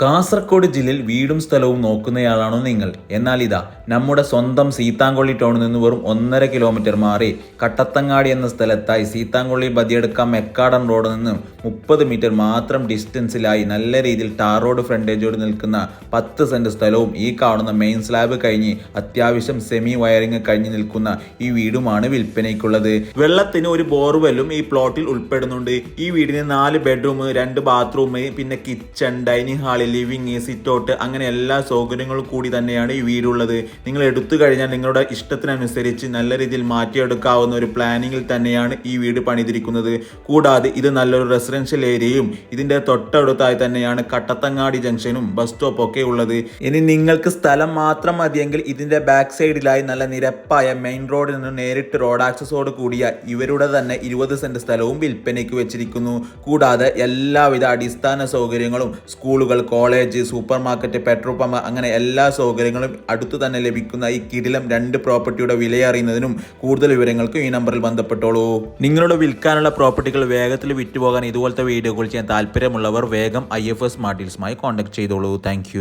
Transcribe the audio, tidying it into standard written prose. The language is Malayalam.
കാസർഗോഡ് ജില്ലയിൽ വീടും സ്ഥലവും നോക്കുന്നയാളാണോ നിങ്ങൾ? എന്നാൽ ഇതാ നമ്മുടെ സ്വന്തം സീതാങ്കൊള്ളി ടൗണിൽ നിന്ന് വെറും 1.5 കിലോമീറ്റർ മാറി കട്ടത്തങ്ങാടി എന്ന സ്ഥലത്തായി സീതാങ്കൊള്ളി ബദിയെടുക്കാം മെക്കാടൻ റോഡിൽ നിന്ന് 30 മീറ്റർ മാത്രം ഡിസ്റ്റൻസിലായി നല്ല രീതിയിൽ ടാർ റോഡ് ഫ്രണ്ടേജോട് നിൽക്കുന്ന 10 സെന്റ് സ്ഥലവും ഈ കാണുന്ന മെയിൻ സ്ലാബ് കഴിഞ്ഞ് അത്യാവശ്യം സെമി വയറിംഗ് കഴിഞ്ഞ് നിൽക്കുന്ന ഈ വീടുമാണ് വിൽപ്പനയ്ക്കുള്ളത്. വെള്ളത്തിന് ഒരു ബോർവെല്ലും ഈ പ്ലോട്ടിൽ ഉൾപ്പെടുന്നുണ്ട്. ഈ വീടിന് 4 ബെഡ്റൂം, 2 ബാത്റൂം, പിന്നെ കിച്ചൺ, ഡൈനിങ് ഹാളിൽ ലിവിങ്, സിറ്റ് ഔട്ട് അങ്ങനെ എല്ലാ സൗകര്യങ്ങളും കൂടി തന്നെയാണ് ഈ വീടുള്ളത്. നിങ്ങൾ എടുത്തു കഴിഞ്ഞാൽ നിങ്ങളുടെ ഇഷ്ടത്തിനനുസരിച്ച് നല്ല രീതിയിൽ മാറ്റിയെടുക്കാവുന്ന ഒരു പ്ലാനിങ്ങിൽ തന്നെയാണ് ഈ വീട് പണിതിരിക്കുന്നത്. കൂടാതെ ഇത് നല്ലൊരു റെസിഡൻഷ്യൽ ഏരിയയും ഇതിന്റെ തൊട്ടടുത്തായി തന്നെയാണ് കട്ടത്തങ്ങാടി ജംഗ്ഷനും ബസ് സ്റ്റോപ്പ് ഒക്കെ ഉള്ളത്. ഇനി നിങ്ങൾക്ക് സ്ഥലം മാത്രം മതിയെങ്കിൽ ഇതിന്റെ ബാക്ക് സൈഡിലായി നല്ല നിരപ്പായ മെയിൻ റോഡിൽ നിന്ന് നേരിട്ട് റോഡ് ആക്സസോട് കൂടിയ ഇവരുടെ തന്നെ 20 സെന്റ് സ്ഥലവും വിൽപ്പനയ്ക്ക് വെച്ചിരിക്കുന്നു. കൂടാതെ എല്ലാവിധ അടിസ്ഥാന സൗകര്യങ്ങളും സ്കൂളുകൾ, college, super market, petrol pump അങ്ങനെ എല്ലാ സൗകര്യങ്ങളും അടുത്തു തന്നെ ലഭിക്കുന്ന ഈ കിടിലം 2 പ്രോപ്പർട്ടിയുടെ വില അറിയുന്നതിനും കൂടുതൽ വിവരങ്ങൾക്കും ഈ നമ്പറിൽ ബന്ധപ്പെട്ടോളൂ. നിങ്ങളുടെ വിൽക്കാനുള്ള പ്രോപ്പർട്ടികൾ വേഗത്തിൽ വിറ്റുപോകാൻ ഇതുപോലത്തെ വീഡിയോകൾ ചെയ്യാൻ താല്പര്യമുള്ളവർ വേഗം IFS സ്മാർട്ട് ഡീൽസുമായി കോൺടാക്ട് ചെയ്തോളൂ. താങ്ക്